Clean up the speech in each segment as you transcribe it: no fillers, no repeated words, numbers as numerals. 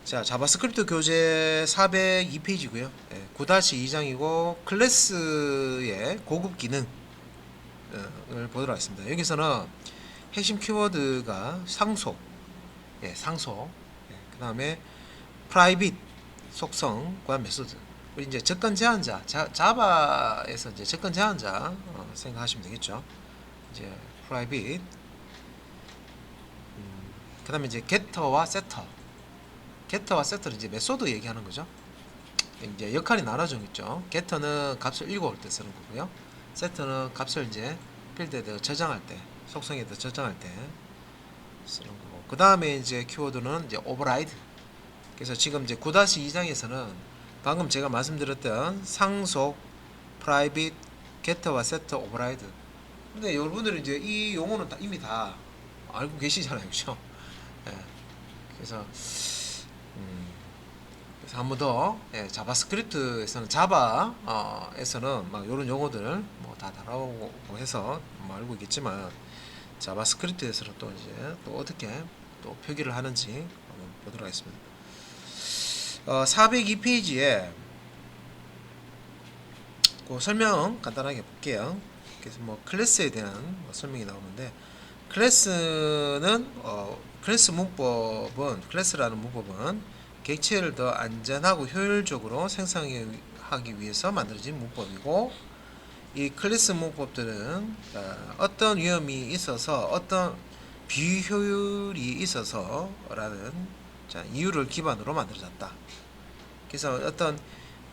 자, 자바스크립트 교재 402페이지고요. 9-2장이고 클래스의 고급 기능을 보도록 하겠습니다. 여기서는 핵심 키워드가 상속, 상속, 그 다음에 프라이빗 속성과 메소드. 우리 이제 접근 제한자, 자바에서 이제 접근 제한자 생각하시면 되겠죠. 이제 프라이빗, 그 다음에 이제 게터와 세터. 게터와 세터는 이제 메소드 얘기하는 거죠. 이제 역할이 나눠져 있죠. 게터는 값을 읽어올 때 쓰는 거고요. 세터는 값을 이제 필드에 저장할 때, 속성에 저장할 때 쓰는 거고. 그 다음에 이제 키워드는 이제 오버라이드. 그래서 지금 이제 9-2장에서는 방금 제가 말씀드렸던 상속, 프라이빗, 게터와 세터, 오버라이드. 근데 여러분들은 이제 이 용어는 이미 다 알고 계시잖아요, 그렇죠? 예. 그래서 그래서 한 번 더, 자바스크립트에서는 자바에서는 막 이런 용어들 뭐 다 다뤄오고 해서 뭐 알고 있겠지만 자바스크립트에서는 또 이제 또 어떻게 또 표기를 하는지 한번 보도록 하겠습니다. 402페이지에 그 설명 간단하게 볼게요. 그래서 뭐 클래스에 대한 설명이 나오는데 클래스는 클래스 문법은 클래스라는 문법은 객체를 더 안전하고 효율적으로 생성하기 위해서 만들어진 문법이고 이 클래스 문법들은 어떤 위험이 있어서 어떤 비효율이 있어서라는 이유를 기반으로 만들어졌다. 그래서 어떤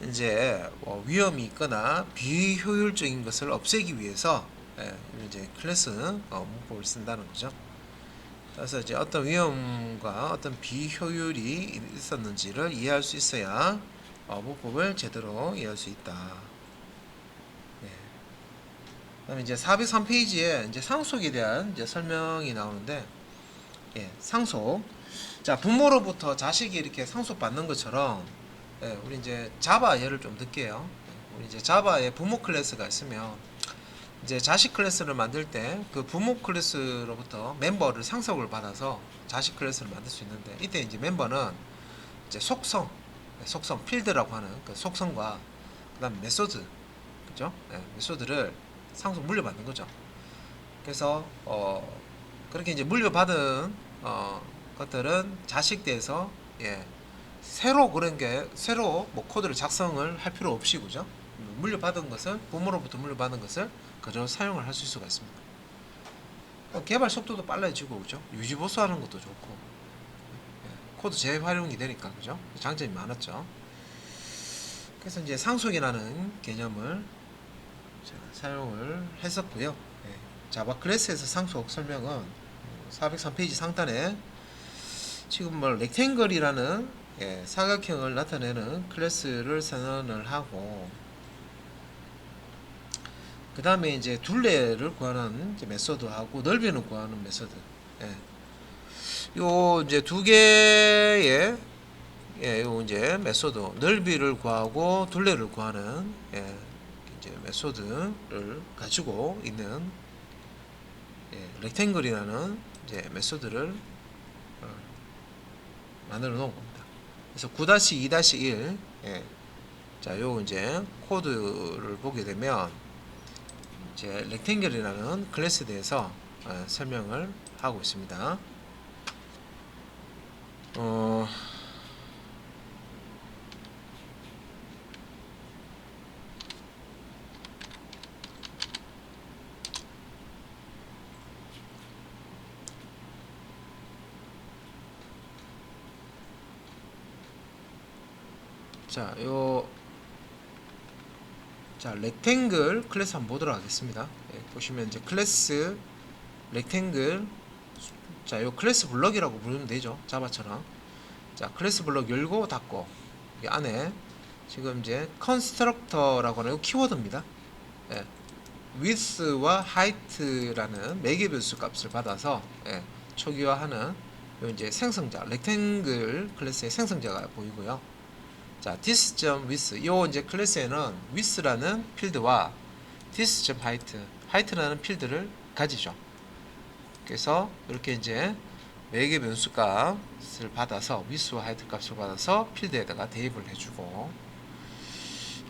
이제 위험이 있거나 비효율적인 것을 없애기 위해서 이제 클래스 문법을 쓴다는 거죠. 그래서 이제 어떤 위험과 어떤 비효율이 있었는지를 이해할 수 있어야 문법을 제대로 이해할 수 있다. 그다음에 이제 403페이지에 이제 상속에 대한 이제 설명이 나오는데, 상속. 자, 부모로부터 자식이 이렇게 상속받는 것처럼, 우리 이제 자바 예를 좀 들게요. 우리 이제 자바에 부모 클래스가 있으면 이제 자식 클래스를 만들 때 그 부모 클래스로부터 멤버를 상속을 받아서 자식 클래스를 만들 수 있는데, 이때 이제 멤버는 이제 속성 필드라고 하는 그 속성과 그다음 메소드, 그죠? 메소드를 상속 물려받는 거죠. 그래서 그렇게 이제 물려받은 것들은 자식대에서 새로 그런 게 새로 뭐 코드를 작성을 할 필요 없이, 그죠? 물려받은 것을 부모로부터 물려받은 것을 그저 사용을 할 수가 있습니다. 개발 속도도 빨라지고, 그죠? 유지보수하는 것도 좋고, 코드 재활용이 되니까, 그죠? 장점이 많았죠. 그래서 이제 상속이라는 개념을 사용을 했었고요. 자바 클래스에서 상속 설명은 403페이지 상단에 지금 뭐 렉탱글이라는 사각형을 나타내는 클래스를 선언을 하고, 그 다음에 이제 둘레를 구하는 이제 메소드하고 넓이를 구하는 메소드. 요 이제 두 개의 요 이제 메소드, 넓이를 구하고 둘레를 구하는 이제 메소드를 가지고 있는 렉탱글이라는 이제 메소드를 만들어 놓은 겁니다. 그래서 9-2-1 자, 요 이제 코드를 보게 되면 이제 렉탱글이라는 클래스에 대해서 설명을 하고 있습니다. 자, 렉탱글 클래스 한번 보도록 하겠습니다. 보시면 이제 클래스 렉탱글, 자, 요 클래스 블럭이라고 부르면 되죠. 자바처럼. 자, 클래스 블럭 열고 닫고, 이 안에 지금 이제 컨스트럭터라고 하는 키워드입니다. width와 height라는 매개 변수 값을 받아서 초기화하는 요 이제 생성자, 렉탱글 클래스의 생성자가 보이고요. 자, this.with 요 이제 클래스에는 with라는 필드와 this.height, height라는 필드를 가지죠. 그래서 이렇게 이제 매개 변수 값을 받아서 위스와 하이트 값을 받아서 필드에다가 대입을 해주고,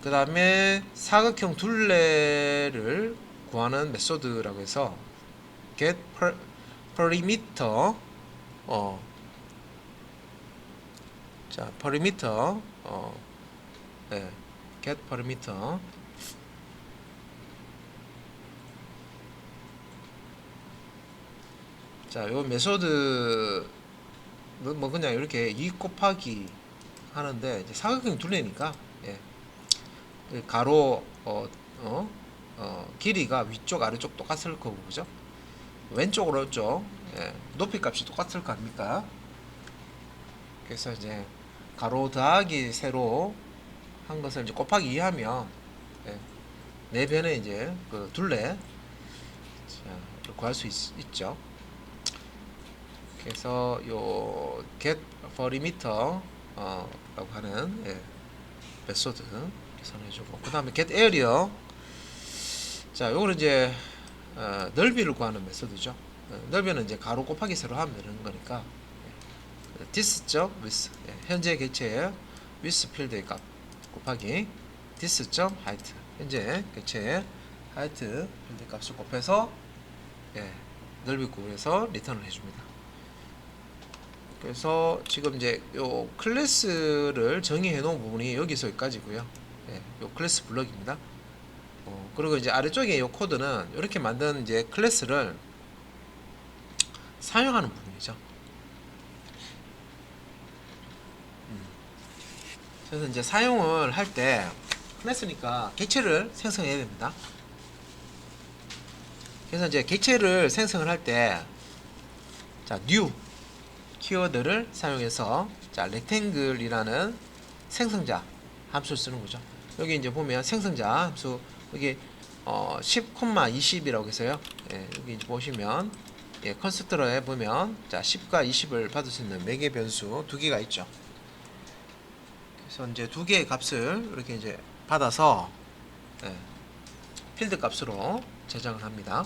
그 다음에 사각형 둘레를 구하는 메소드라고 해서 get perimeter, 자 perimeter, 네, get perimeter. 자, 요 메소드 뭐 그냥 이렇게 2 곱하기 하는데, 이제 사각형 둘레니까, 예, 가로 길이가 위쪽 아래쪽 똑같을 거고, 그죠? 왼쪽 오른쪽, 예, 높이 값이 똑같을 거 아닙니까? 그래서 이제 가로 더하기 세로 한 것을 이제 곱하기 2 하면, 예, 네 변에 이제 그 둘레, 자, 구할 수 있죠. 그래서 요 get perimeter 라고 하는, 예, 메소드 선해주고, 그 다음에 get area. 자, 요거는 이제 넓이를 구하는 메소드죠. 넓이는 이제 가로 곱하기 세로 하면 되는 거니까, 예, this.width, 예, 현재 객체의 width 필드의 값 곱하기 this.height, 현재 객체의 height 필드 값을 곱해서, 예, 넓이 구해서 리턴을 해줍니다. 그래서 지금 이제 요 클래스를 정의해 놓은 부분이 여기서 여기까지고요. 예, 요 클래스 블럭입니다. 그리고 이제 아래쪽에 요 코드는 이렇게 만든 이제 클래스를 사용하는 부분이죠. 그래서 이제 사용을 할 때 클래스니까 객체를 생성해야 됩니다. 그래서 이제 객체를 생성을 할 때, 자, new 키워드를 사용해서, 자, rectangle이라는 생성자 함수를 쓰는 거죠. 여기 이제 보면 생성자 함수, 여기 10,20이라고 해서요. 예, 여기 이제 보시면, 예, 컨스트러에 보면, 자, 10과 20을 받을 수 있는 매개 변수 두 개가 있죠. 그래서 이제 두 개의 값을 이렇게 이제 받아서, 예, 필드 값으로 저장을 합니다.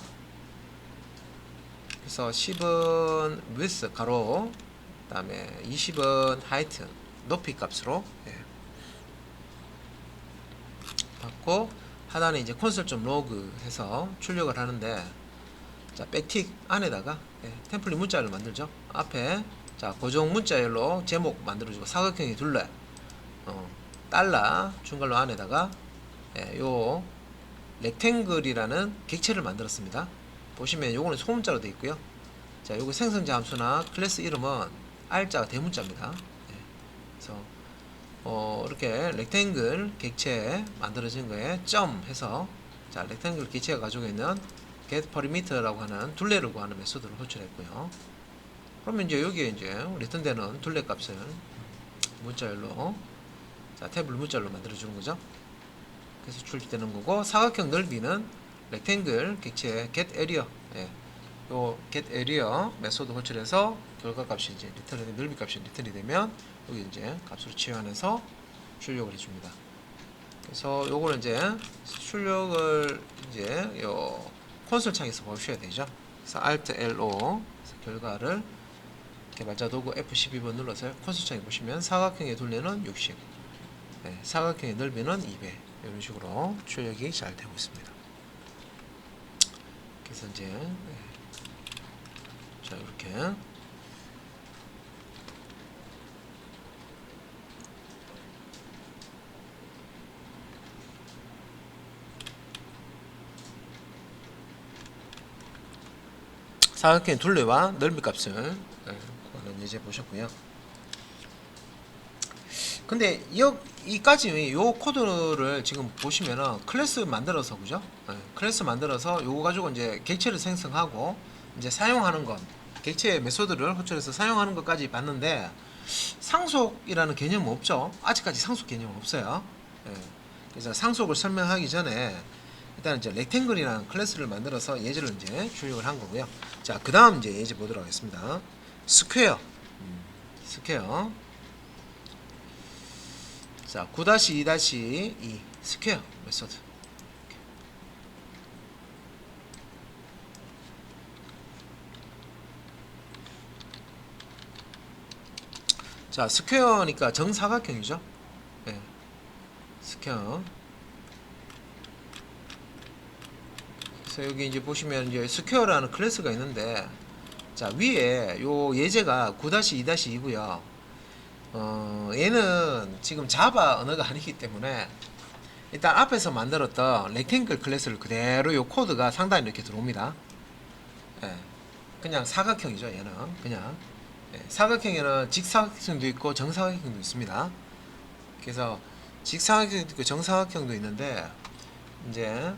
그래서 10은 width 가로, 그 다음에 20은 height 높이 값으로, 예, 받고, 하단에 이제 console.log 해서 출력을 하는데, 자, 백틱 안에다가, 예, 템플릿 문자를 만들죠. 앞에, 자, 고정 문자열로 제목 만들어주고, 사각형의 둘레, 달러 중괄호 안에다가, 예, 요 렉탱글이라는 객체를 만들었습니다. 보시면 요거는 소문자로 되어 있고요. 자, 요거 생성자 함수나 클래스 이름은 R자가 대문자입니다. 예, 그래서 이렇게 렉탱글 객체 만들어진 거에 점 해서, 자, 렉탱글 객체가 가지고 있는 get perimeter라고 하는 둘레를 구하는 메소드를 호출했고요. 그러면 이제 여기에 이제 리턴되는 둘레 값을 문자열로, 자, 탭을 문자열로 만들어 주는 거죠. 그래서 출력되는 거고, 사각형 넓이는 렉탱글 객체 get area, 예, 요 get area 메소드 호출해서 결과 값이 이제 리턴이, 넓이 값이 리턴이 되면 여기 이제 값으로 치환해서 출력을 해줍니다. 그래서 요거는 이제 출력을 이제 요 콘솔 창에서 보셔야 되죠. 그래서 Alt L5 결과를 개발자 도구 F12번 눌러서 콘솔 창에 보시면 사각형의 둘레는 60, 네, 사각형의 넓이는 200, 이런 식으로 출력이 잘 되고 있습니다. 그래서 이제, 네, 자, 이렇게 사각형의 둘레와 넓이 값을, 네, 이제 보셨고요. 근데 이까지 요 코드를 지금 보시면은 클래스 만들어서, 그죠? 네, 클래스 만들어서 요거 가지고 이제 객체를 생성하고 이제 사용하는 것, 객체 메소드를 호출해서 사용하는 것까지 봤는데, 상속이라는 개념은 없죠. 아직까지 상속 개념은 없어요. 네, 그래서 상속을 설명하기 전에 일단 이제 렉탱글이라는 클래스를 만들어서 예제를 이제 출력을 한 거고요. 자, 그 다음 이제 예제 보도록 하겠습니다. 스퀘어, 스퀘어. 자, 9-2-2 스퀘어 메소드. 자, 스퀘어니까 정사각형이죠. 예, 스퀘어. 그래서 여기 이제 보시면 이제 스퀘어라는 클래스가 있는데, 자, 위에 요 예제가 9-2-2고요. 얘는 지금 자바 언어가 아니기 때문에 일단 앞에서 만들었던 렉탱글 클래스를 그대로 요 코드가 상단에 이렇게 들어옵니다. 예, 그냥 사각형이죠. 얘는 그냥 사각형에는 직사각형도 있고 정사각형도 있습니다. 그래서 직사각형도 있고 정사각형도 있는데 이제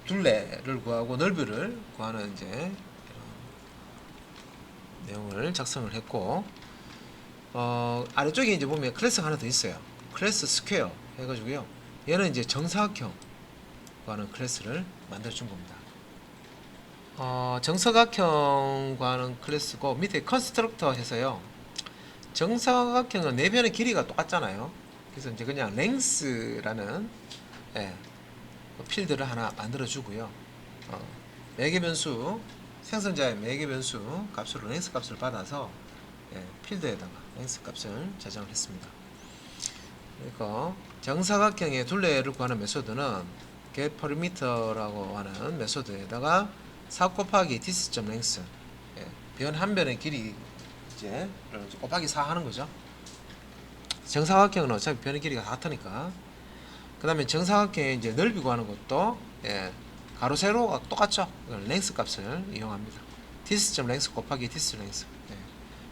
둘레를 구하고 넓이를 구하는 이제 이런 내용을 작성을 했고, 아래쪽에 이제 보면 클래스가 하나 더 있어요. 클래스 스퀘어 해가지고요. 얘는 이제 정사각형 구하는 클래스를 만들어 준 겁니다. 정사각형 구하는 클래스고, 밑에 컨스트럭터 해서요. 정사각형은 네 변의 길이가 똑같잖아요. 그래서 이제 그냥 랭스라는 필드를 하나 만들어 주고요. 매개 변수, 생성자의 매개 변수 값으로 랭스 값을 받아서 필드에다가 랭스 값을 저장을 했습니다. 그러니까 정사각형의 둘레를 구하는 메소드는 getPerimeter라고 하는 메소드에다가 4 곱하기 this.length, 변 한 변의 길이 이제 곱하기 4 하는 거죠. 정사각형은 어차피 변의 길이가 같으니까. 그 다음에 정사각형의 이제 넓이 구하는 것도 가로 세로가 똑같죠. 랭스 값을 이용합니다. this.length 곱하기 this.length.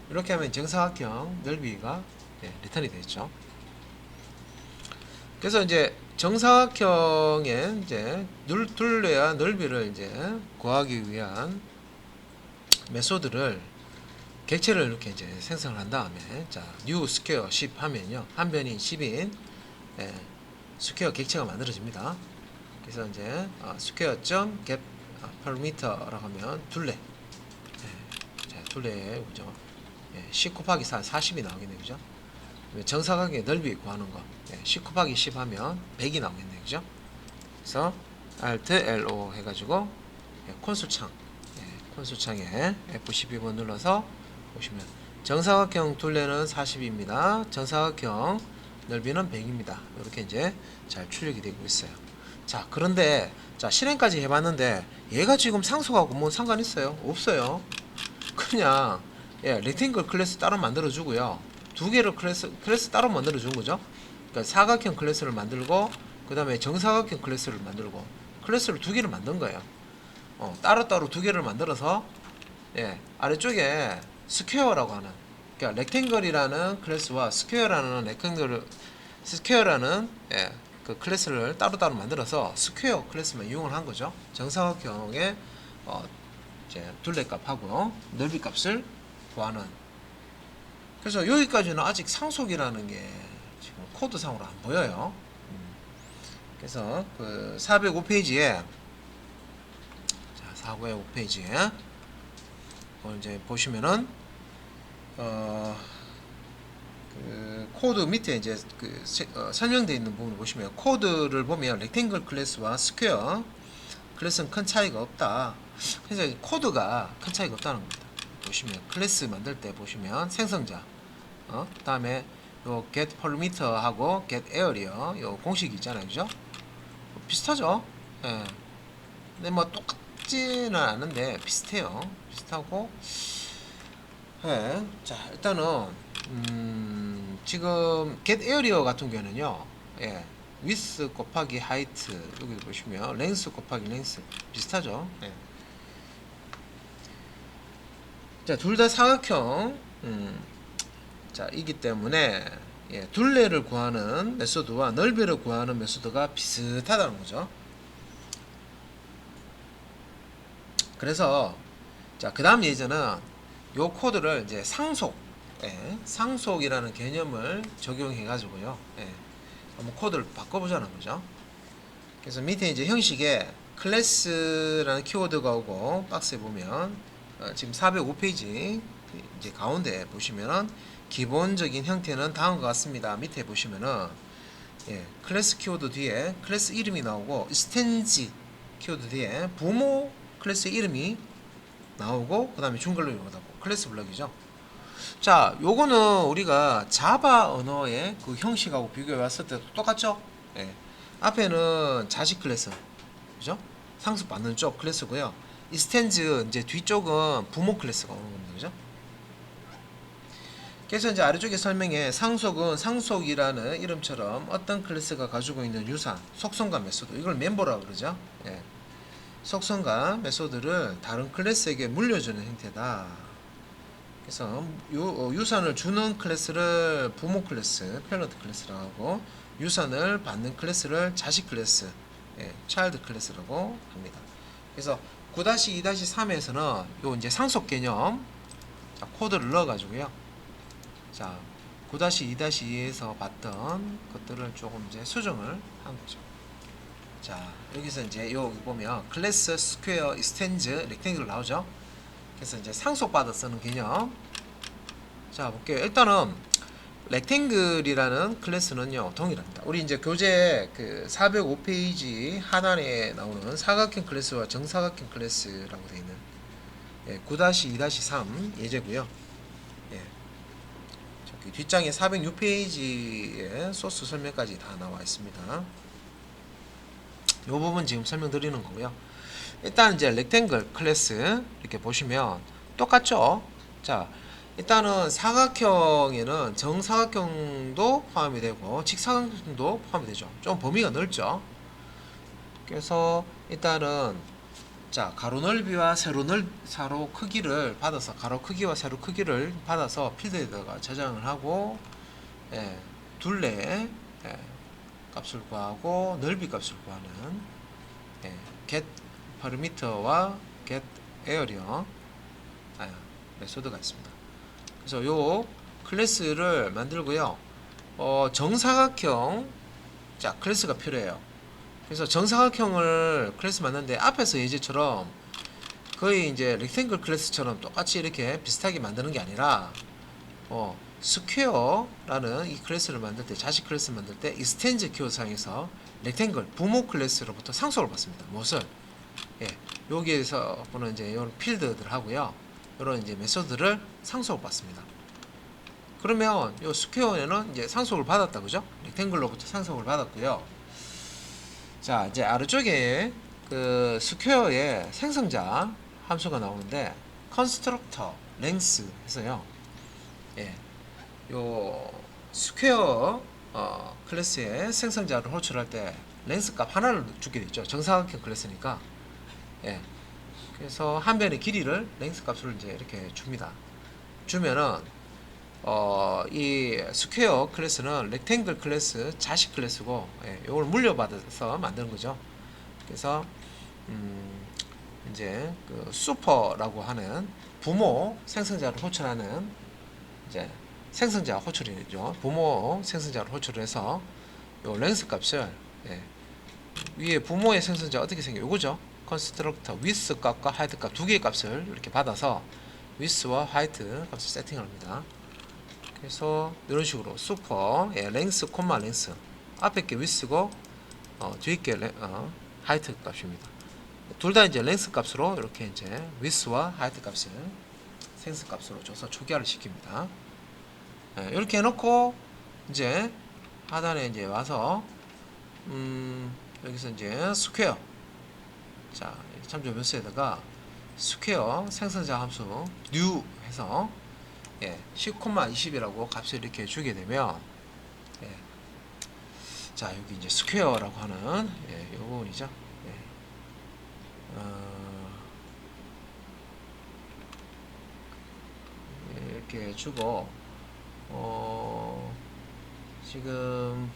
이렇게 하면 정사각형 넓이가 리턴이 되죠. 그래서 이제 정사각형의 이제 둘레와 넓이를 이제 구하기 위한 메소드를 객체를 이렇게 이제 생성을 한 다음에, 자, new square 10 하면요, 한 변이 10인 스퀘어 객체가 만들어집니다. 그래서 이제 square.get perimeter라고 하면 둘레, 둘레 그죠? 10 곱하기 4, 40이 나오겠네요, 그죠? 정사각형의 넓이 구하는 거, 10 곱하기 10 하면 100이 나오겠네요, 그죠? 그래서 Alt LO 해가지고 콘솔 창, 콘솔 창에 F12번 눌러서 보시면 정사각형 둘레는 40입니다. 정사각형 넓이는 100입니다. 이렇게 이제 잘 출력이 되고 있어요. 자, 그런데 자, 실행까지 해봤는데 얘가 지금 상속하고 뭐 상관 있어요? 없어요. 그냥 렉탱글 클래스 따로 만들어 주고요. 두 개를 클래스 따로 만들어 준 거죠. 그러니까 사각형 클래스를 만들고, 그 다음에 정사각형 클래스를 만들고, 클래스를 두 개를 만든 거예요. 따로따로 두 개를 만들어서 아래쪽에 스퀘어라고 하는, 그러니까 렉탱글이라는 클래스와 스퀘어라는 그 클래스를 따로따로 만들어서 스퀘어 클래스만 이용을 한 거죠. 정사각형의 이제 둘레값하고 넓이 값을 구하는. 그래서 여기까지는 아직 상속이라는 게 지금 코드상으로 안 보여요. 그래서 그 405페이지에, 자, 405페이지에 이제 보시면은 그 코드 밑에 이제 그 설명되어 있는 부분을 보시면, 코드를 보면 렉탱글 클래스와 스퀘어 클래스는 큰 차이가 없다. 그래서 코드가 큰 차이가 없다는 겁니다. 보시면 클래스 만들 때 보시면 생성자, 다음에 요 get perimeter 하고 get area 요 공식이 있잖아요, 그죠? 비슷하죠? 근데 뭐 똑같지는 않은데 비슷해요. 비슷하고. 자, 일단은 지금 get area 같은 경우는요, width 곱하기 height, 여기 보시면 length 곱하기 length 비슷하죠. 자, 둘 다 사각형 자, 이기 때문에 둘레를 구하는 메소드와 넓이를 구하는 메소드가 비슷하다는 거죠. 그래서 자, 그 다음 예제는 요 코드를 이제 상속이라는 개념을 적용해 가지고요, 한번 코드를 바꿔보자는 거죠. 그래서 밑에 이제 형식에 클래스라는 키워드가 오고, 박스에 보면 지금 405페이지 이제 가운데 보시면은 기본적인 형태는 다음과 같습니다. 밑에 보시면은 클래스 키워드 뒤에 클래스 이름이 나오고, 스탠지 키워드 뒤에 부모 클래스 이름이 나오고, 그 다음에 중괄호 나오고, 클래스 블럭이죠. 자, 요거는 우리가 자바 언어의 그 형식하고 비교해 봤을 때도 똑같죠? 예. 앞에는 자식 클래스, 그죠? 상속 받는 쪽 클래스고요. 이스텐즈 이제 뒤쪽은 부모 클래스가 오는 겁니다, 그죠? 그래서 이제 아래쪽에 설명에 상속은 상속이라는 이름처럼 어떤 클래스가 가지고 있는 유산, 속성과 메소드, 이걸 멤버라고 그러죠. 예. 속성과 메소드를 다른 클래스에게 물려주는 형태다. 그래서 유산을 주는 클래스를 부모 클래스, 패런트 클래스라고 하고, 유산을 받는 클래스를 자식 클래스, 예, 차일드 클래스라고 합니다. 그래서 9-2-3에서는 요 이제 상속 개념, 자, 코드를 넣어 가지고요. 자, 9-2-2에서 봤던 것들을 조금 이제 수정을 한 거죠. 자, 여기서 이제 여기 보면 클래스, 스퀘어, 익스텐즈, 렉탱글 나오죠. 그래서 이제 상속받아 쓰는 개념. 자, 볼게요. 일단은 렉탱글이라는 클래스는요 동일합니다. 우리 이제 교재 그 405페이지 하단에 나오는 사각형 클래스와 정사각형 클래스라고 되어 있는, 예, 9-2-3 예제고요. 예, 저기 뒷장에 406페이지에 소스 설명까지 다 나와 있습니다. 이 부분 지금 설명드리는 거고요. 일단 이제 렉탱글 클래스 이렇게 보시면 똑같죠. 자, 일단은 사각형에는 정사각형도 포함이 되고 직사각형도 포함이 되죠. 좀 범위가 넓죠. 그래서 일단은 자, 가로 넓이와 세로 크기를 받아서, 가로 크기와 세로 크기를 받아서 필드에다가 저장을 하고, 예, 둘레, 예, 값을 구하고 넓이 값을 구하는, 예, get perimeter와 get area 메소드가 있습니다. 그래서 요 클래스를 만들고요. 정사각형, 자, 클래스가 필요해요. 그래서 정사각형을 클래스 만드는데 앞에서 예제처럼 거의 이제 렉탱글 클래스처럼 똑같이 이렇게 비슷하게 만드는 게 아니라 스퀘어라는 이 클래스를 만들 때, 자식 클래스 만들 때 익스텐즈 키워드 사용해서 렉탱글 부모 클래스로부터 상속을 받습니다. 무엇을? 예, 여기에서 보는 이제 이런 필드들 하고요. 이런 이제 메소드를 상속을 받습니다. 그러면 이 스퀘어에는 이제 상속을 받았다, 그죠? 렉탱글로부터 상속을 받았고요. 자, 이제 아래쪽에 그 스퀘어의 생성자 함수가 나오는데 constructor length 해서요. 예, 요 스퀘어 클래스의 생성자를 호출할 때 length 값 하나를 주게 되죠. 정사각형 클래스니까. 예, 그래서 한 변의 길이를 length 값을 이제 이렇게 줍니다. 주면은 이 스퀘어 클래스는 렉탱글 클래스 자식 클래스고, 예, 이걸 물려받아서 만드는 거죠. 그래서 이제 그 슈퍼라고 하는 부모 생성자를 호출하는 이제 생성자 호출이죠. 부모 생성자를 호출해서 요 랭스 값을, 예, 위에 부모의 생성자 어떻게 생겨? 요거죠. 컨스트럭터 위스 값과 하이트 값 두 개의 값을 이렇게 받아서 위스와 하이트 값을 세팅을 합니다. 그래서 이런 식으로 슈퍼, 예, 랭스 콤마 랭스, 앞에 게 위스고 뒤에 게 하이트 값입니다. 둘 다 이제 랭스 값으로 이렇게 이제 위스와 하이트 값을 생스 값으로 줘서 초기화를 시킵니다. 예, 이렇게 해놓고 이제 하단에 이제 와서 여기서 이제 스퀘어, 자, 참조 변수에다가 스퀘어 생성자 함수 new 해서, 예, 10,20이라고 값을 이렇게 주게 되면, 예, 자, 여기 이제 스퀘어라고 하는, 예, 요 부분이죠. 예, 이렇게 주고, 지금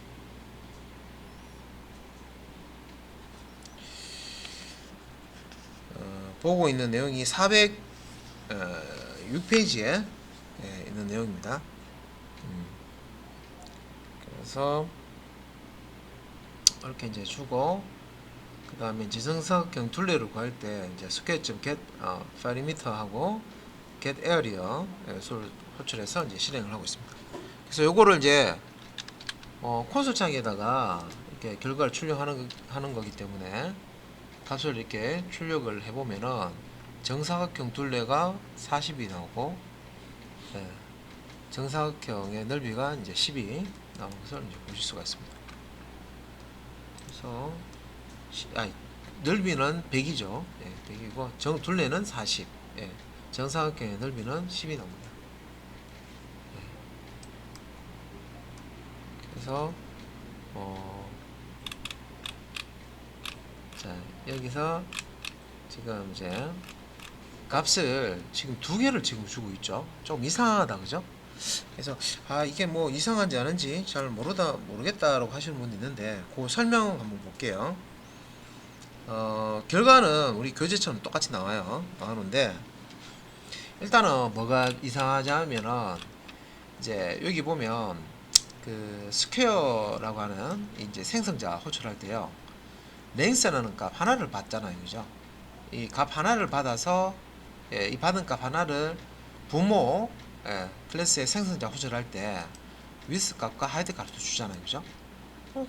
보고 있는 내용이 406페이지에 예, 있는 내용입니다. 그래서 이렇게 이제 주고, 그 다음에 이제 정사각형 둘레를 구할 때 이제 스퀘어.get perimeter 하고 get area 수를 호출해서 이제 실행을 하고 있습니다. 그래서 요거를 이제 콘솔 창에다가 이렇게 결과를 출력하는 거기 때문에 값을 이렇게 출력을 해보면은 정사각형 둘레가 40이 나오고, 예, 정사각형의 넓이가 이제 10이 나온 것을 이제 보실 수가 있습니다. 그래서 넓이는 100이죠. 예, 100이고 둘레는 40. 예, 정사각형의 넓이는 10이 나옵니다. 예, 그래서 자, 여기서 지금 이제 값을 지금 두 개를 지금 주고 있죠. 좀 이상하다, 그죠? 그래서 이게 뭐 이상한지 아닌지 잘 모르겠다라고 하시는 분도 있는데 그 설명 한번 볼게요. 결과는 우리 교재처럼 똑같이 나오는데 일단은 뭐가 이상하지 하면은 이제 여기 보면 그 스퀘어라고 하는 이제 생성자 호출할 때요. 랭스라는 값 하나를 받잖아요, 그죠? 이 값 하나를 받아서 이 받은 값 하나를 부모 클래스의 생성자 호출할 때 위스 값과 하이드 값도 주잖아요, 그죠?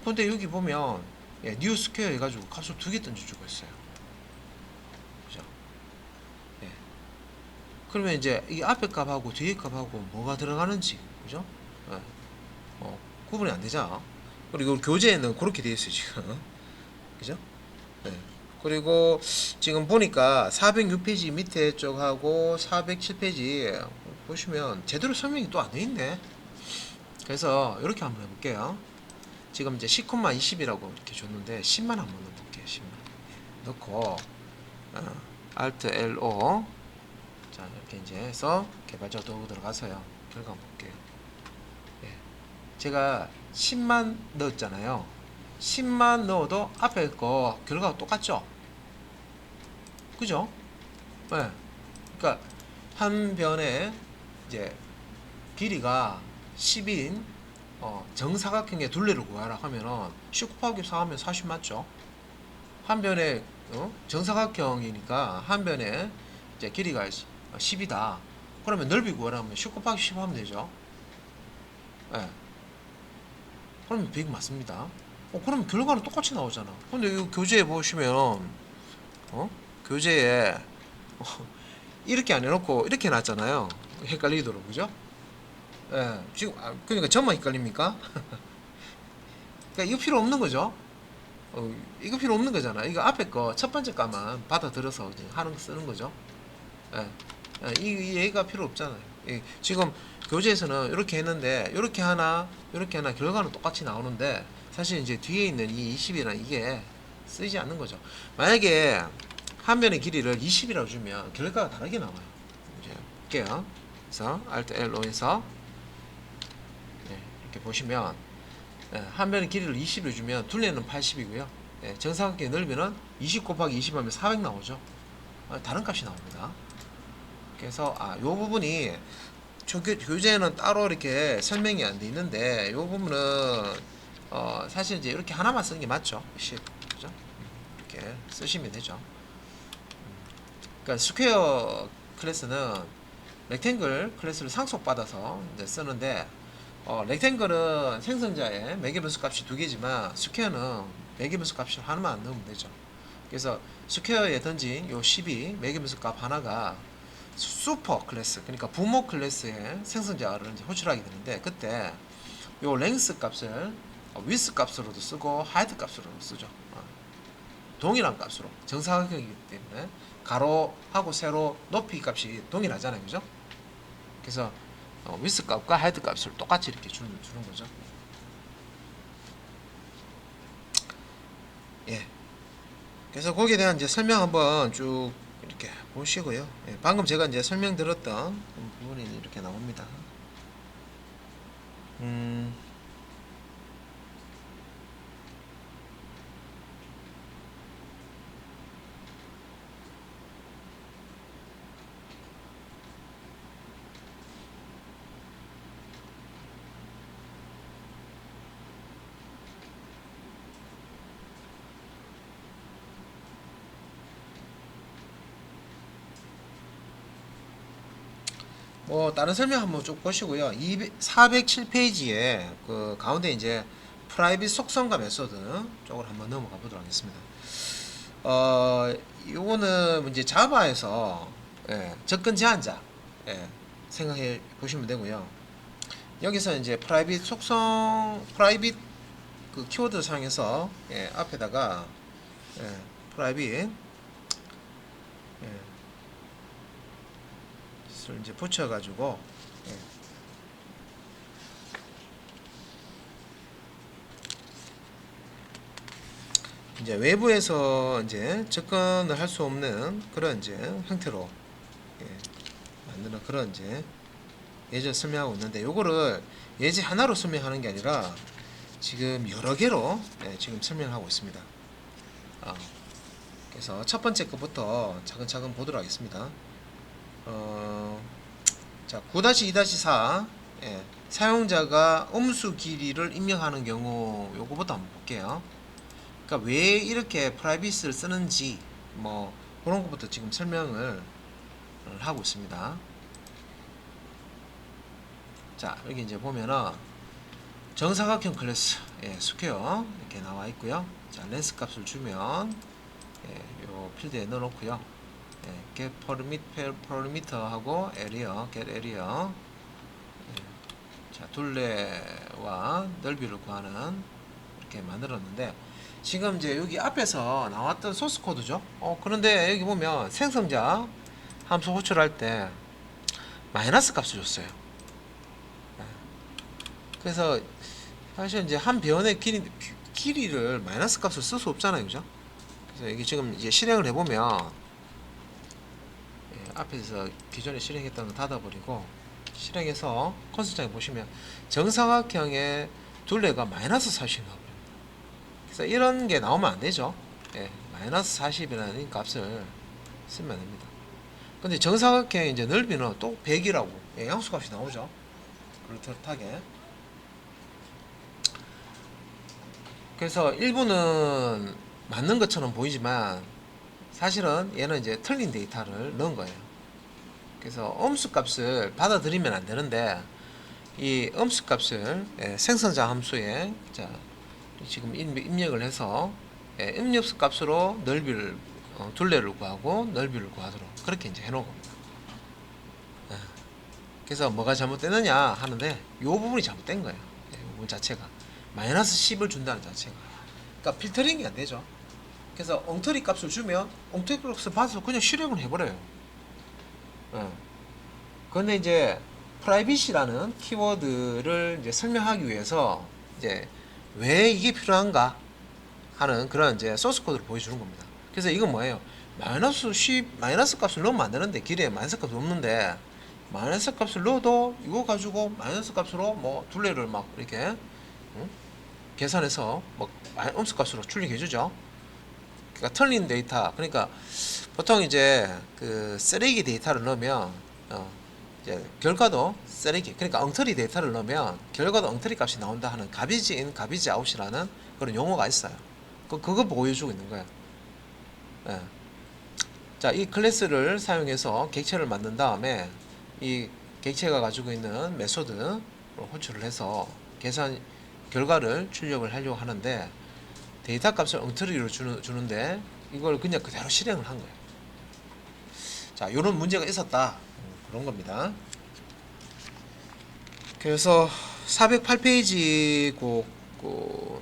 근데 여기 보면 뉴 스퀘어 해가지고 값을 두 개 던져주고 있어요, 그죠? 예. 그러면 이제 이 앞에 값하고 뒤에 값하고 뭐가 들어가는지, 그죠? 예. 구분이 안 되죠. 그리고 교재에는 그렇게 되어 있어요, 지금, 그죠? 예. 그리고 지금 보니까 406페이지 밑에 쪽하고 407페이지 보시면 제대로 설명이 또 안 돼 있네. 그래서 이렇게 한번 해볼게요. 지금 이제 10,20이라고 이렇게 줬는데 10만 한번 넣어볼게요. 10만 넣고 Alt LO 자 이렇게 이제 해서 개발자 도구 들어가서요. 결과 한번 볼게요. 예. 제가 10만 넣었잖아요. 10만 넣어도 앞에 거 결과가 똑같죠? 그죠? 네. 그러니까 한 변에 이제 길이가 10인 정사각형의 둘레를 구하라 하면은 10 곱하기 4 하면 40 맞죠? 한 변에 정사각형이니까 한 변에 이제 길이가 10이다. 그러면 넓이 구하라 하면 10 곱하기 10 하면 되죠? 네. 그러면 100 맞습니다. 그러면 결과는 똑같이 나오잖아. 근데 이 교재에 보시면 교재에 이렇게 안 해놓고 이렇게 놨잖아요. 헷갈리도록, 그죠? 예, 지금 그러니까 저만 헷갈립니까? 그러니까 이거 필요 없는 거죠. 이거 필요 없는 거잖아. 이거 앞에 거 첫 번째 값만 받아들여서 하는 거 쓰는 거죠. 예, 이 얘가 필요 없잖아요. 지금 교재에서는 이렇게 했는데 이렇게 하나 결과는 똑같이 나오는데 사실 이제 뒤에 있는 이 20이랑 이게 쓰이지 않는 거죠. 만약에 한 변의 길이를 20이라고 주면 결과가 다르게 나와요. 이제 볼게요. 그래서 Alt L로에서 이렇게 보시면 한 변의 길이를 20을 주면 둘레는 80이고요. 정사각형의 넓이는 20 곱하기 20 하면 400 나오죠. 다른 값이 나옵니다. 그래서 요 부분이 교재에는 따로 이렇게 설명이 안 돼 있는데 요 부분은 사실 이제 이렇게 하나만 쓰는 게 맞죠. 10, 그죠? 이렇게 쓰시면 되죠. 그러니까 스퀘어 클래스는 렉탱글 클래스를 상속받아서 이제 쓰는데 렉탱글은 생성자에 매개변수 값이 두 개지만 스퀘어는 매개변수 값을 하나만 넣으면 되죠. 그래서 스퀘어에 던진 요 12 매개변수 값 하나가 슈퍼 클래스, 그러니까 부모 클래스의 생성자를 이제 호출하게 되는데 그때 요 랭스 값을 위스 값으로도 쓰고 하이트 값으로도 쓰죠. 동일한 값으로 정사각형이기 때문에 가로하고 세로 높이 값이 동일하잖아요, 그죠? 그래서 위스 값과 하이트 값을 똑같이 이렇게 주는 거죠. 예. 그래서 거기에 대한 이제 설명 한번 쭉 이렇게 보시고요. 방금 제가 이제 설명드렸던 부분이 이렇게 나옵니다. 다른 설명 한번 쭉 보시고요. 407페이지에 그 가운데 이제 프라이빗 속성과 메소드 쪽으로 한번 넘어가 보도록 하겠습니다. 요거는 이제 자바에서 접근 제한자 생각해 보시면 되고요. 여기서 이제 프라이빗 속성 프라이빗 그 키워드 사용해서 앞에다가 프라이빗 이제 붙여가지고 이제 외부에서 이제 접근을 할 수 없는 그런 이제 형태로 만드는 그런 이제 예제 설명하고 있는데, 요거를 예제 하나로 설명하는 게 아니라 지금 여러 개로 지금 설명을 하고 있습니다. 그래서 첫 번째 것부터 차근차근 보도록 하겠습니다. 자, 9-2-4 사용자가 음수 길이를 입력하는 경우 요거부터 한번 볼게요. 그러니까 왜 이렇게 프라이빗을 쓰는지 뭐 그런 것부터 지금 설명을 하고 있습니다. 자, 여기 이제 보면은 정사각형 클래스 스퀘어 이렇게 나와 있고요. 자, 렌스 값을 주면 요 필드에 넣어 놓고요. get perimeter 하고 area, get area. 자, 둘레와 넓이를 구하는 이렇게 만들었는데, 지금 이제 여기 앞에서 나왔던 소스 코드죠. 그런데 여기 보면 생성자 함수 호출할 때 마이너스 값을 줬어요. 그래서 사실 이제 한 변의 길이를 마이너스 값을 쓸 수 없잖아요, 그죠? 그래서 여기 지금 이제 실행을 해보면 앞에서 기존에 실행했던 거 닫아버리고 실행해서 콘솔장에 보시면 정사각형의 둘레가 마이너스 40이 나옵니다. 그래서 이런 게 나오면 안 되죠. 마이너스 40이라는 값을 쓰면 됩니다. 근데 정사각형의 이제 넓이는 또 100이라고 양수값이 나오죠. 그렇게. 그래서 일부는 맞는 것처럼 보이지만 사실은 얘는 이제 틀린 데이터를 넣은 거예요. 그래서 음수 값을 받아들이면 안 되는데, 이 음수 값을 생성자 함수에 지금 입력을 해서 입력수 값으로 넓이를 둘레를 구하고 넓이를 구하도록 그렇게 이제 해놓은 겁니다. 그래서 뭐가 잘못되느냐 하는데 이 부분이 잘못된 거예요. 이 부분 자체가 마이너스 10을 준다는 자체가, 그러니까 필터링이 안 되죠. 그래서 엉터리 값을 주면 엉터리 값을 받아서 그냥 실행을 해버려요. 그런데 이제 프라이빗이라는 키워드를 이제 설명하기 위해서 이제 왜 이게 필요한가 하는 그런 이제 소스 코드를 보여주는 겁니다. 그래서 이건 뭐예요? 마이너스 10 마이너스 값을 넣으면 안 되는데, 길이에 마이너스 값이 없는데 마이너스 값을 넣어도 이거 가지고 마이너스 값으로 뭐 둘레를 막 이렇게 계산해서 뭐 음수 값으로 출력해 주죠. 그러니까 틀린 데이터, 그러니까 보통 이제 그 쓰레기 데이터를 넣으면 이제 결과도 쓰레기, 그러니까 엉터리 데이터를 넣으면 결과도 엉터리 값이 나온다 하는 가비지 인 가비지 아웃이라는 그런 용어가 있어요. 그거 보여주고 있는 거야. 자, 이 클래스를 사용해서 객체를 만든 다음에 이 객체가 가지고 있는 메소드를 호출을 해서 계산 결과를 출력을 하려고 하는데, 데이터 값을 엉터리로 주는데 이걸 그냥 그대로 실행을 한 거예요. 자, 이런 문제가 있었다, 그런 겁니다. 그래서 408페이지 그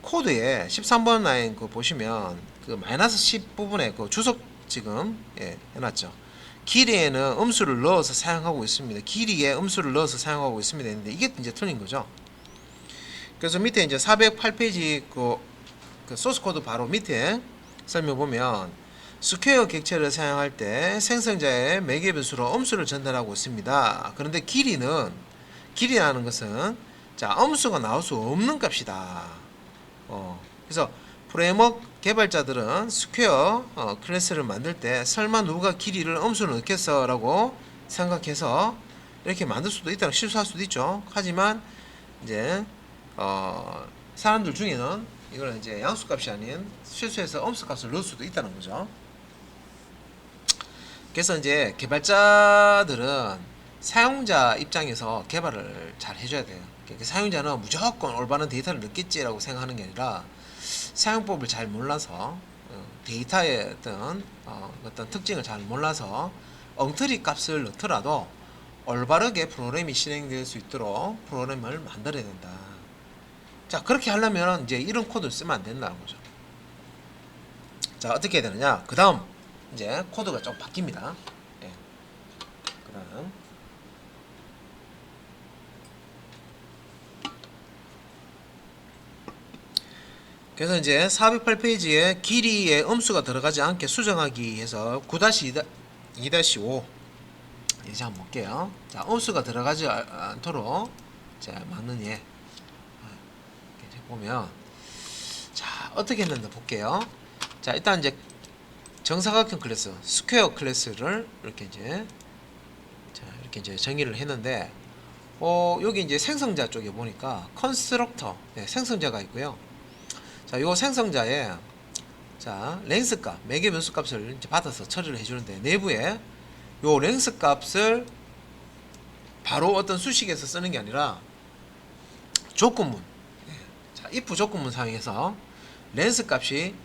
코드에 13번 라인 보시면 그 마이너스 10 부분에 그 주석 지금 해놨죠. 길이에는 음수를 넣어서 사용하고 있습니다. 길이에 음수를 넣어서 사용하고 있습니다 했는데 이게 이제 틀린 거죠. 그래서 밑에 이제 408페이지 그 소스 코드 바로 밑에 설명 보면 스퀘어 객체를 사용할 때 생성자의 매개 변수로 음수를 전달하고 있습니다. 그런데 길이라는 것은 음수가 나올 수 없는 값이다. 그래서 프레임워크 개발자들은 스퀘어 클래스를 만들 때 설마 누가 길이를 음수를 넣겠어 라고 생각해서 이렇게 만들 수도 있다, 실수할 수도 있죠. 하지만 이제 사람들 중에는 이걸 이제 양수값이 아닌 실수해서 음수값을 넣을 수도 있다는 거죠. 그래서 이제 개발자들은 사용자 입장에서 개발을 잘 해줘야 돼요. 그러니까 사용자는 무조건 올바른 데이터를 넣겠지라고 생각하는 게 아니라 사용법을 잘 몰라서 데이터의 어떤 특징을 잘 몰라서 엉터리 값을 넣더라도 올바르게 프로그램이 실행될 수 있도록 프로그램을 만들어야 된다. 자, 그렇게 하려면 이제 이런 코드를 쓰면 안 된다는 거죠. 자, 어떻게 해야 되느냐? 그 다음 이제 코드가 좀 바뀝니다. 예. 그 다음 그래서 이제 408페이지에 길이의 음수가 들어가지 않게 수정하기 해서 9-2-5 이제 한번 볼게요. 자, 음수가 들어가지 않도록 자, 막는 예. 이렇게 보면 자, 어떻게 했는지 볼게요. 자, 일단 이제 정사각형 클래스, 스퀘어 클래스를 이렇게 이제 정의를 했는데 여기 이제 생성자 쪽에 보니까 컨스트럭터 생성자가 있고요. 자, 요 생성자에 자, 랭스 값, 매개 변수 값을 이제 받아서 처리를 해주는데 내부에 요 랭스 값을 바로 어떤 수식에서 쓰는 게 아니라 조건문, 자, if 조건문 사용해서 랭스 값이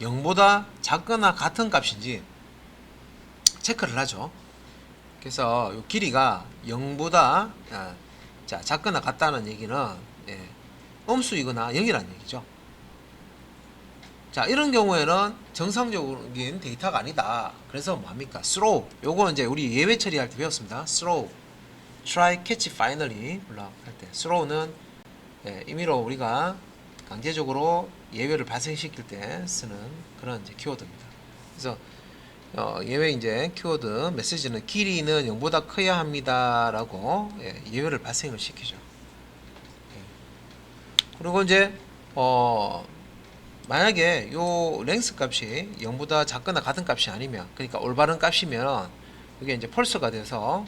0보다 작거나 같은 값인지 체크를 하죠. 그래서 요 길이가 0보다 자, 작거나 같다는 얘기는 음수이거나 0이라는 얘기죠. 자, 이런 경우에는 정상적인 데이터가 아니다. 그래서 뭡니까? throw. 요거는 이제 우리 예외 처리할 때 배웠습니다. throw, try, catch, finally 할 때 throw는 임의로 우리가 강제적으로 예외를 발생시킬 때 쓰는 그런 이제 키워드입니다. 그래서 예외 이제 키워드 메시지는 길이는 0보다 커야 합니다라고 예외를 발생을 시키죠. 그리고 이제 만약에 요 랭스 값이 0보다 작거나 같은 값이 아니면, 그러니까 올바른 값이면 이게 이제 펄스가 돼서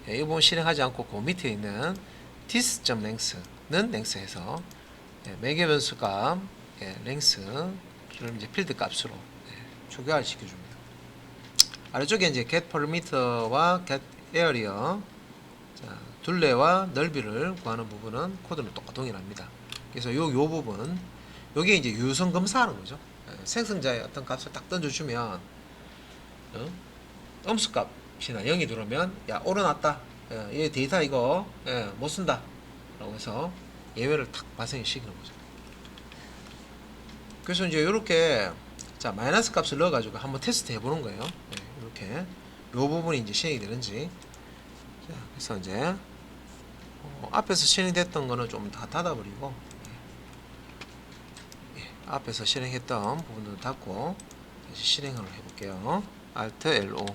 이 부분 실행하지 않고 그 밑에 있는 this.length는 랭스에서 매개 변수 값 랭스를 이제 필드 값으로 초기화를 시켜줍니다. 아래쪽에 이제 get perimeter와 get area, 자, 둘레와 넓이를 구하는 부분은 코드는 동일합니다. 그래서 요 부분 요게 이제 유선 검사하는 거죠. 생성자의 어떤 값을 딱 던져주면 음수 값이나 0이 들어오면 야, 오르났다, 얘 데이터 이거 못쓴다 라고 해서 예외를 탁 발생시키는 거죠. 그래서 이제 요렇게 자, 마이너스 값을 넣어 가지고 한번 테스트 해보는 거예요. 이렇게 요 부분이 이제 실행이 되는지. 자, 그래서 이제 앞에서 실행됐던 거는 좀 다 닫아버리고 앞에서 실행했던 부분도 닫고 다시 실행을 해볼게요. Alt LO.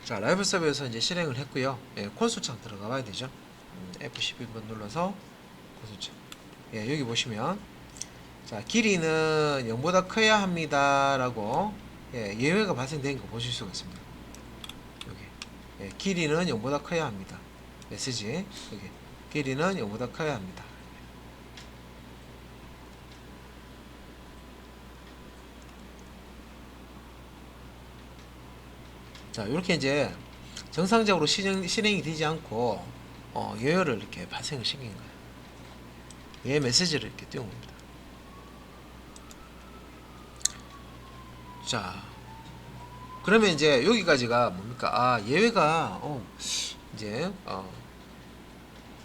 자, 라이브 서버에서 이제 실행을 했고요. 콘솔 창 들어가 봐야 되죠. F12번 눌러서 콘솔 창. 여기 보시면 자, 길이는 0보다 커야 합니다라고 예외가 발생된 거 보실 수가 있습니다. 여기 길이는 0보다 커야 합니다. 메시지 여기 길이는 0보다 커야 합니다. 자, 이렇게 이제 정상적으로 실행이 되지 않고 예외를 이렇게 발생을 시킨 거예요. 예외 메시지를 이렇게 띄운 겁니다. 자, 그러면 이제 여기까지가 뭡니까? 아, 예외가 이제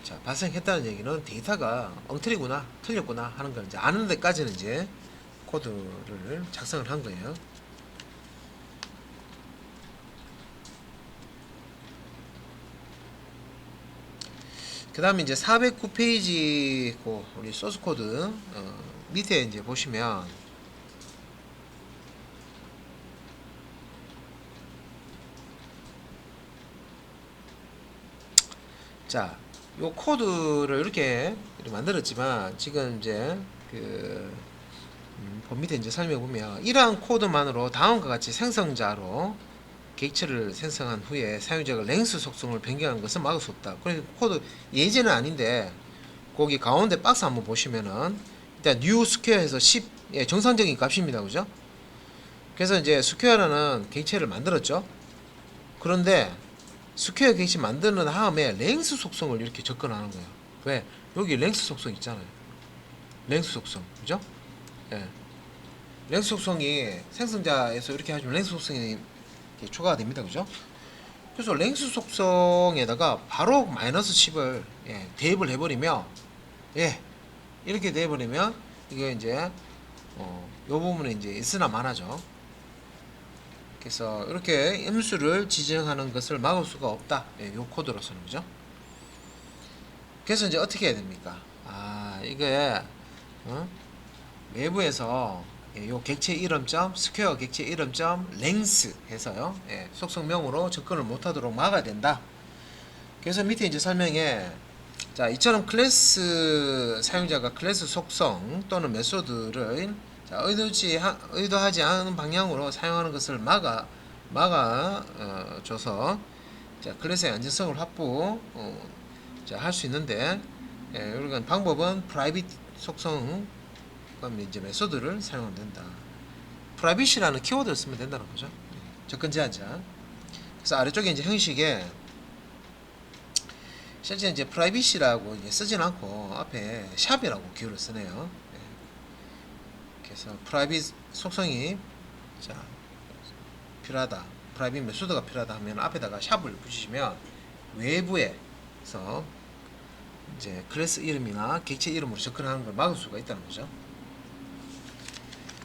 자, 발생했다는 얘기는 데이터가 엉터리구나, 틀렸구나 하는 걸 이제 아는 데까지는 이제 코드를 작성을 한 거예요. 그 다음에 이제 409페이지 우리 소스 코드 밑에 이제 보시면 자, 요 코드를 이렇게 만들었지만 지금 이제 본 밑에 이제 설명 보면 이러한 코드만으로 다음과 같이 생성자로 객체를 생성한 후에 사용자가 랭스 속성을 변경하는 것은 막을 수 없다. 그래서 코드 예제는 아닌데 거기 가운데 박스 한번 보시면은 일단 new 스퀘어에서 10 정상적인 값입니다. 그죠? 그래서 이제 스퀘어라는 객체를 만들었죠. 그런데 스퀘어 객체 만드는 다음에 랭스 속성을 이렇게 접근하는 거예요. 왜? 여기 랭스 속성 있잖아요. 랭스 속성. 그죠? 랭스 속성이 생성자에서 이렇게 하시면 랭스 속성이 추가가 됩니다. 그죠? 그래서 랭스 속성에다가 바로 마이너스 10을 대입을 해버리면 이렇게 돼버리면 이게 이제 요 부분은 이제 있으나 마나죠. 그래서 이렇게 음수를 지정하는 것을 막을 수가 없다. 요 코드로서는 그죠. 그래서 이제 어떻게 해야 됩니까? 이게 외부에서 요 객체 이름점 스퀘어 객체 이름점 랭스 해서요 속성명으로 접근을 못하도록 막아야 된다. 그래서 밑에 이제 설명에 자 이처럼 클래스 사용자가 클래스 속성 또는 메소드를 의도하지 않은 방향으로 사용하는 것을 줘서 자 클래스의 안전성을 확보 할 수 있는데 이런 방법은 프라이빗 속성 이제 메소드를 사용하면 된다. 프라이빗이라는 키워드를 쓰면 된다는 거죠. 접근 제한자. 그래서 아래쪽에 이제 형식에 실제 이제 프라이빗이라고 이제 쓰진 않고 앞에 샵이라고 기호를 쓰네요. 그래서 프라이빗 속성이 자 필요하다. 프라이빗 메소드가 필요하다 하면 앞에다가 샵을 붙이시면 외부에서 이제 클래스 이름이나 객체 이름으로 접근하는 걸 막을 수가 있다는 거죠.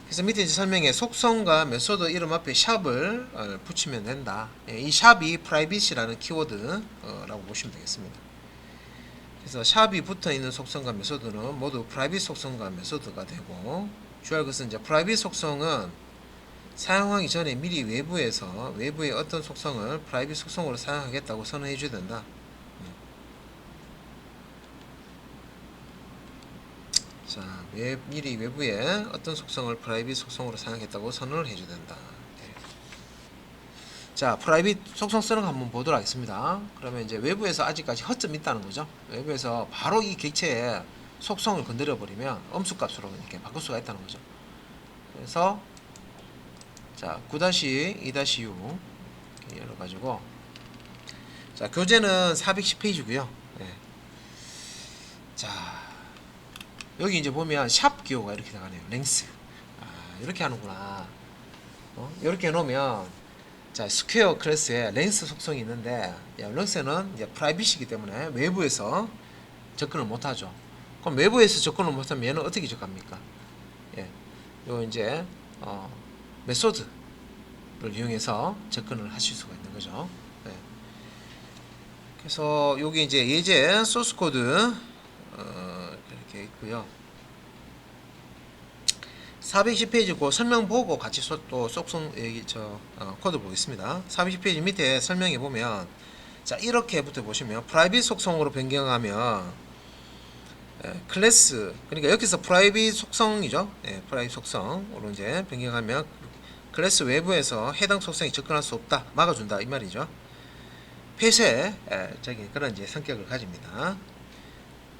그래서 밑에 이제 설명에 속성과 메소드 이름 앞에 샵을 붙이면 된다. 이 샵이 프라이빗이라는 키워드라고 보시면 되겠습니다. 그래서 샵이 붙어 있는 속성과 메소드는 모두 프라이빗 속성과 메소드가 되고 주의할 것은 이제 프라이빗 속성은 사용하기 전에 미리 외부의 어떤 속성을 프라이빗 속성으로 사용하겠다고 선언해 줘야 된다. 자, 미리 외부에 어떤 속성을 프라이빗 속성으로 사용하겠다고 선언을 해줘야 된다. 자, 프라이빗 속성 쓰는 거 한번 보도록 하겠습니다. 그러면 이제 외부에서 아직까지 허점이 있다는 거죠. 외부에서 바로 이 객체의 속성을 건드려 버리면 엄수값으로 이렇게 바꿀 수가 있다는 거죠. 그래서 자 9-2-6 열어가지고 자 교재는 410페이지고요. 자 여기 이제 보면 샵 기호가 이렇게 나가네요. 랭스. 이렇게 하는구나. 이렇게 해놓으면 자 스퀘어 클래스에 랭스 속성이 있는데 랭스는 이제 프라이빗이기 때문에 외부에서 접근을 못하죠. 그럼 외부에서 접근을 못하면 얘는 어떻게 접근합니까? 요 이제 메소드를 이용해서 접근을 하실 수가 있는 거죠. 그래서 여기 이제 예제 소스 코드 이렇게 있고요. 410페이지고 설명 보고 같이 또 속성 코드 보겠습니다. 410페이지 밑에 설명해 보면 자 이렇게부터 보시면 프라이빗 속성으로 변경하면 클래스 그러니까 여기서 프라이빗 속성이죠. 프라이빗 속성으로 이제 변경하면 클래스 외부에서 해당 속성에 접근할 수 없다 막아준다 이 말이죠. 폐쇄 그런 이제 성격을 가집니다.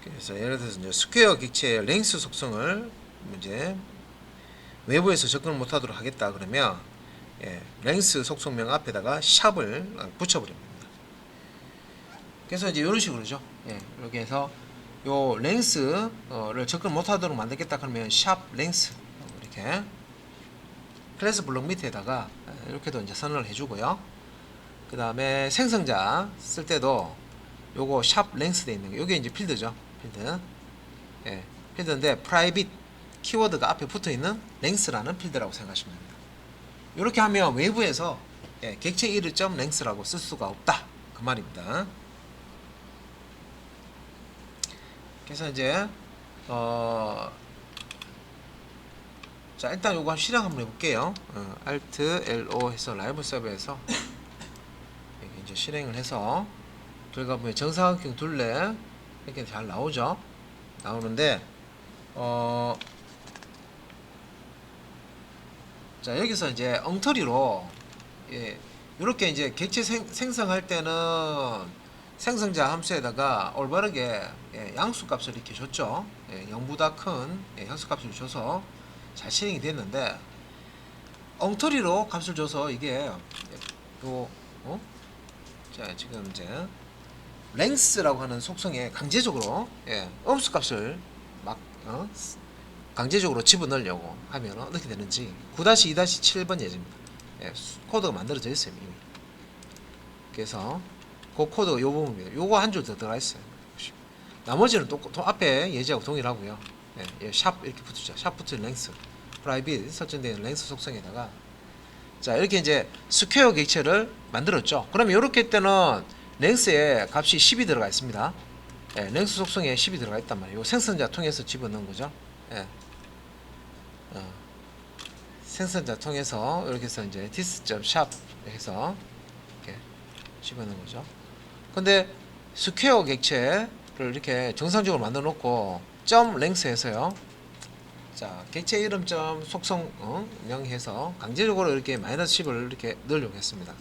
그래서 예를 들어서 이제 스퀘어 객체의 랭스 속성을 이제 외부에서 접근을 못하도록 하겠다 그러면 랭스 속성명 앞에다가 샵을 붙여버립니다. 그래서 이제 이런 식으로죠. 이렇게 해서 요 랭스를 접근 못하도록 만들겠다 그러면 샵 랭스 이렇게 클래스 블록 밑에다가 이렇게도 이제 선언을 해주고요. 그 다음에 생성자 쓸 때도 요거 샵 랭스 돼 있는 게 요게 이제 필드죠. 필드인데 프라이빗 키워드가 앞에 붙어 있는 랭스라는 필드라고 생각하시면 됩니다. 이렇게 하면 외부에서 객체 이름 랭스라고 쓸 수가 없다 그 말입니다. 그래서 이제 자 일단 요거 실행 한번 해볼게요. Alt LO 해서 라이브 서버에서 이제 실행을 해서 들어가 보면 정사각형 둘레 이렇게 잘 나오죠. 나오는데 자 여기서 이제 엉터리로 이렇게 이제 객체 생성할 때는 생성자 함수에다가 올바르게 양수값을 이렇게 줬죠. 0보다 큰 양수값을 줘서 잘 실행이 됐는데 엉터리로 값을 줘서 이게 자 지금 이제 랭스라고 하는 속성에 강제적으로 음수값을 막 강제적으로 집어넣으려고 하면 어떻게 되는지 9-2-7번 예제입니다. 코드가 만들어져 있어요. 이미. 그래서 그 코드 요 부분입니다. 요거 한 줄 더 들어가 있어요. 나머지는 또 앞에 예제하고 동일하고요. 예, 샵 이렇게 붙죠. 샵 붙은 랭스, 프라이빗 설정되는 랭스 속성에다가 자 이렇게 이제 스퀘어 객체를 만들었죠. 그러면 이렇게 때는 랭스에 값이 10이 들어가 있습니다. 예, 랭스 속성에 10이 들어가 있단 말이에요. 생성자 통해서 집어넣은 거죠. 예. 생성자 통해서 이렇게 해서 이제 this.shop 해서 이렇게 집어넣은 거죠. 근데 스퀘어 객체를 이렇게 정상적으로 만들어 놓고 점 랭스에서요. 자, 객체 이름 점 속성 명해서 강제적으로 이렇게 마이너스 10을 이렇게 넣으려고 했습니다.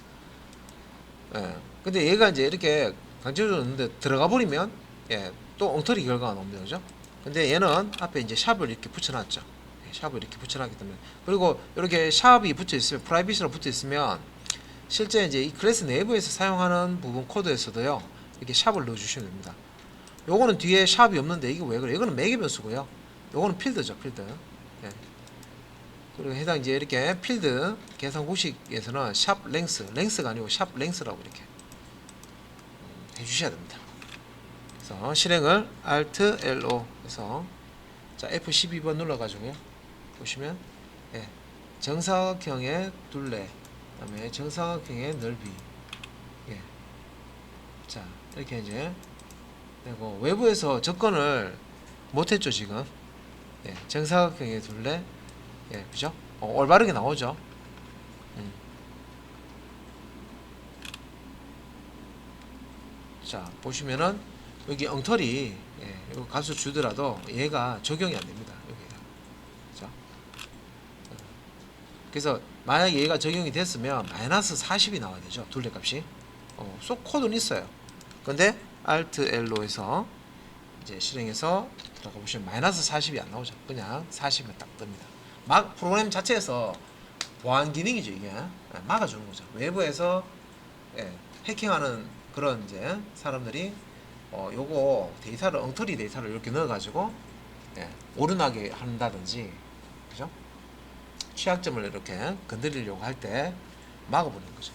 예. 근데 얘가 이제 이렇게 강제적으로 넣는데 들어가 버리면 예, 또 엉터리 결과가 나옵니다. 그죠? 근데 얘는 앞에 이제 샵을 이렇게 붙여놨죠. 샵을 이렇게 붙여놨기 때문에 그리고 이렇게 샵이 붙어 있으면 프라이빗으로 붙어 있으면 실제 이제 이 클래스 내부에서 사용하는 부분 코드에서도요 이렇게 샵을 넣어주시면 됩니다. 요거는 뒤에 샵이 없는데 이게 왜 그래? 이거는 매개 변수고요. 요거는 필드죠, 필드. 예. 그리고 해당 이제 이렇게 필드 계산 공식에서는 샵 랭스, 랭스가 아니고 샵 랭스라고 이렇게 해주셔야 됩니다. 그래서 실행을 Alt L5 해서 자 F12번 눌러가지고요. 보시면 예, 정사각형의 둘레, 그다음에 정사각형의 넓이, 예, 자 이렇게 이제 그리고 외부에서 접근을 못했죠 지금. 예, 정사각형의 둘레, 예, 그죠? 올바르게 나오죠. 자 보시면은 여기 엉터리 예, 이거 값을 주더라도 얘가 적용이 안 됩니다. 여기가. 그죠? 그래서 만약에 얘가 적용이 됐으면 마이너스 40이 나와야 되죠. 둘레 값이. 쏙 코드는 있어요. 근데 Alt L로에서 이제 실행해서 들어가 보시면 마이너스 40이 안 나오죠. 그냥 40은 딱 뜹니다. 막 프로그램 자체에서 보안 기능이죠 이게. 예, 막아주는 거죠. 외부에서 예, 해킹하는 그런 이제 사람들이 요거 데이터를 엉터리 데이터를 이렇게 넣어가지고 예, 오류나게 한다든지 그죠? 취약점을 이렇게 건드리려고 할 때 막아버리는 거죠.